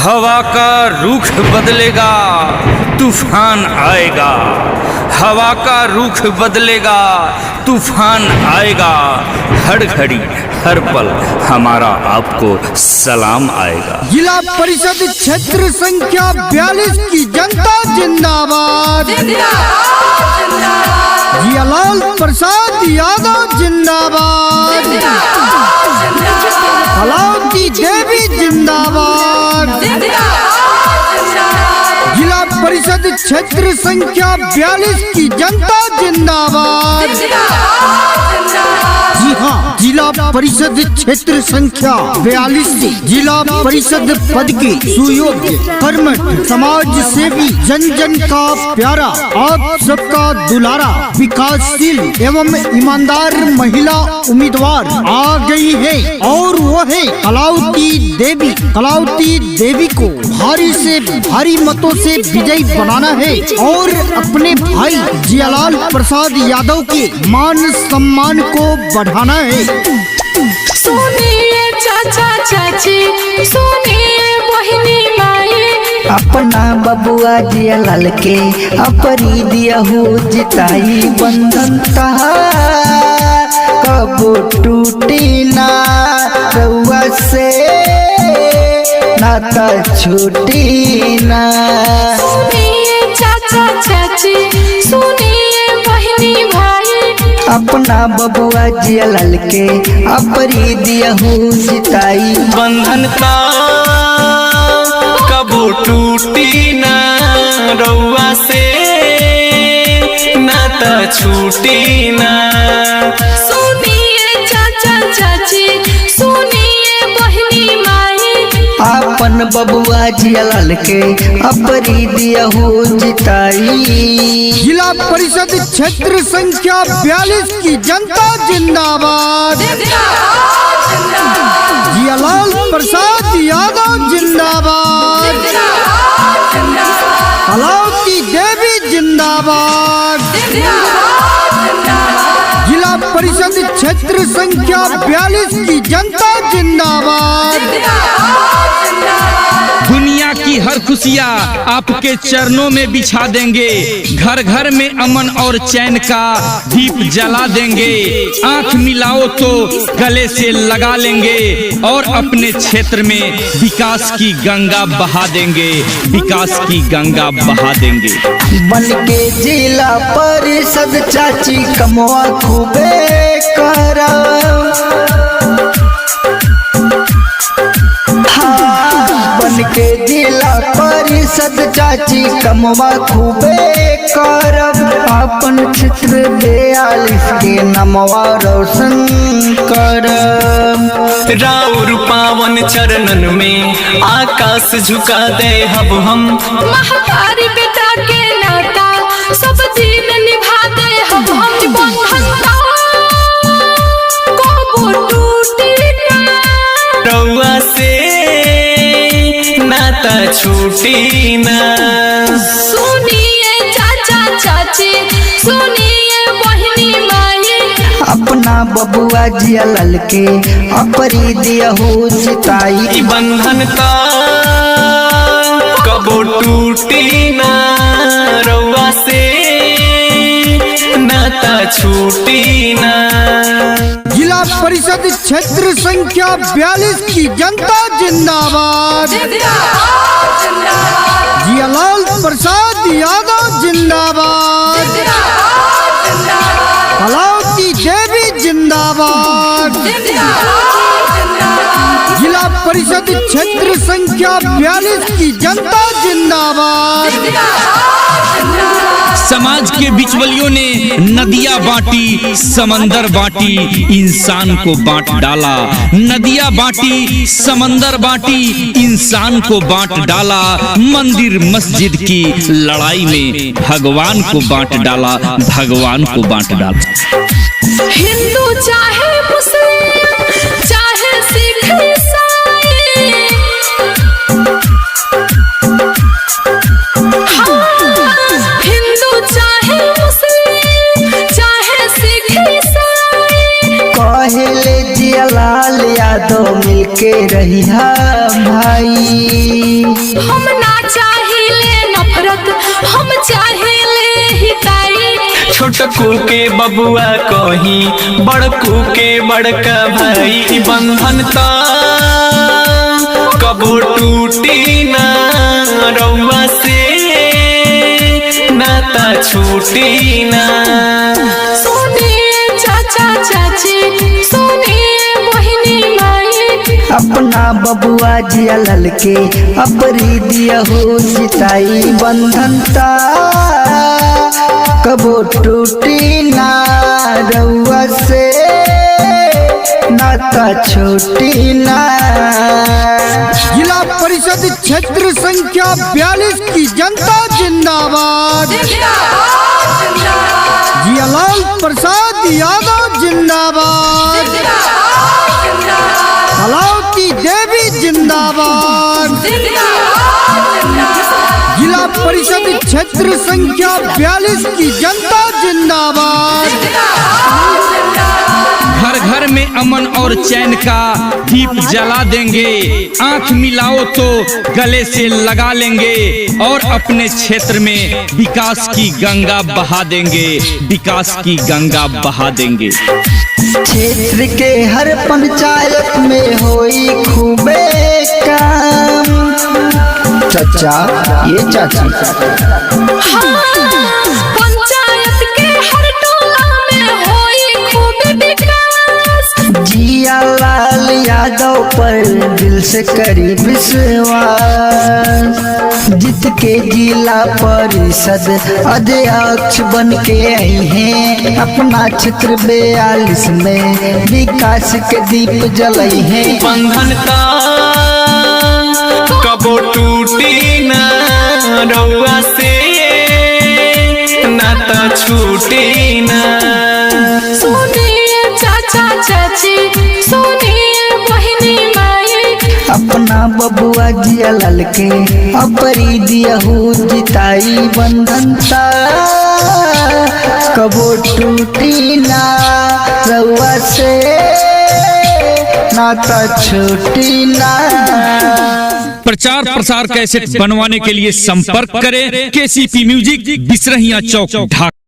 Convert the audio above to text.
हवा का रुख बदलेगा, तूफान आएगा। हवा का रुख बदलेगा, तूफान आएगा। हर घड़ी हर पल हमारा आपको सलाम आएगा। जिला परिषद क्षेत्र संख्या 42 की जनता जिंदाबाद। जियालाल प्रसाद यादव जिंदाबाद। कलावती देवी जिंदाबाद। जिला परिषद क्षेत्र संख्या 42 की जनता जिंदाबाद। जी हाँ, जिला परिषद क्षेत्र संख्या 42 से जिला परिषद पद के सुयोग्य, कर्मठ, समाज सेवी, जन जन का प्यारा, आप सबका दुलारा, विकासशील एवं ईमानदार महिला उम्मीदवार आ गई है और वो है कलावती देवी। कलावती देवी को भारी से भारी मतों से विजयी बनाना है और अपने भाई जियालाल प्रसाद यादव के मान सम्मान को बढ़ाना है। सुनिए चाचा चाची, सुनिए बहिनी माई, अपना बबुआ जियालाल के अपरी दिया हो जिताई। बंधन कबो टूटी ना रउआ से, नाता छूटी ना। सुनिए चाचा चाची, सुनिए बहिनी भाई, अपना बबुआ जियालाल के अपरी दिया हो जिताई। बंधन कबो टूटी ना रउआ से, नाता छूटी ना। सुनिए चाचा चाची, सुनिए बहिनी माई, अपन बबुआ जियालाल के अपरी दिया हो जिताई। जिला परिषद क्षेत्र संख्या 42 की जनता जिंदाबाद। जियालाल प्रसाद यादव जिंदाबाद। कलावती देवी जिंदाबाद। जिला परिषद क्षेत्र संख्या 42 की जनता जिंदाबाद। दुनिया की हर खुशियाँ आपके चरणों में बिछा देंगे। घर घर में अमन और चैन का दीप जला देंगे। आंख मिलाओ तो गले से लगा लेंगे और अपने क्षेत्र में विकास की गंगा बहा देंगे। विकास की गंगा बहा देंगे। बन के जिला परिषद चाची कमवा खूबे करा। बन के जिला परिषद चाची कमवा खूबे करब। अपन क्षेत्र 42 के नमवा रोशन करब। राउर पावन चरणन में आकाश झुका दे हब हम। महतारी बेटा के नाता सब दिन निभा दे हम। बंधन कबो टूटी ना रउआ से, नाता छूटी ना। सुनिए चाचा चाची, सुनिए बहिनी माई, अपना बबुआ जियालाल के अपरी दिया हो जिताई। बंधन कबो टूटी ना रउआ से, नाता छूटी ना। जिला परिषद क्षेत्र संख्या 42 की जनता जिंदाबाद। जियालाल प्रसाद यादव जिंदाबाद। कलावती देवी जिंदाबाद। जिला परिषद क्षेत्र संख्या 42 की जनता जिंदाबाद। समाज के बिचवलियों ने नदियाँ बांटी, समंदर बांटी, इंसान को बांट डाला। नदियाँ बांटी, समंदर बांटी, इंसान को बांट डाला। मंदिर मस्जिद की लड़ाई में भगवान को बांट डाला। भगवान को बांट डाला। हिंदू चाहे मुस्लिम, चाहे सिख ईसाई, हिंदू चाहे मुस्लिम, चाहे सिख ईसाई, कहले जियालाल यादव मिलके रहिया भाई। हम ना चाहिले नफरत, हम चाहिले हिताई। छोटकू के बबुआ कहीं, बड़कू के बड़का भाई। बंधन ता कबो टूटी ना, रउआ से नाता छूटी ना। सुनिए चाचा चाची, सुनिए बहिनी माई, अपना बबुआ जिया ललके अपरी दिया हो जिताई। बंधन ता कबो टूटी ना, रउआ से नाता छूटी ना। जिला परिषद क्षेत्र संख्या 42 की जनता जिंदाबाद। जियालाल प्रसाद यादव जिंदाबाद। कलावती देवी जिंदाबाद। जिला परिषद क्षेत्र संख्या 42 की जनता जिंदाबाद। घर घर में अमन और चैन का दीप जला देंगे। आंख मिलाओ तो गले से लगा लेंगे और अपने क्षेत्र में विकास की गंगा बहा देंगे, विकास की गंगा बहा देंगे। क्षेत्र के हर पंचायत में होई खूबे काम। चाचा ये चाची, पंचायत के हर टोला में होई खूब विकास। जियालाल यादव पर दिल से करी विश्वास। जीत के जिला परिषद अध्यक्ष बन के आई हैं। अपना क्षेत्र 42 में विकास के दीप जलाई हैं। बंधन ता कबो टूटी ना, रउआ से नाता छूटी ना। सुनिए चाचा चाची, सुनिए बहिनी माई, अपना बबुआ जिया ललके अपरी दिया हो जिताई। बंधन ता कबो टूटी ना, रउआ से नाता छूटी ना। प्रचार प्रसार कैसेट बनवाने के लिए संपर्क करें केसीपी म्यूजिक, बिसरहिया चौक, ढाका।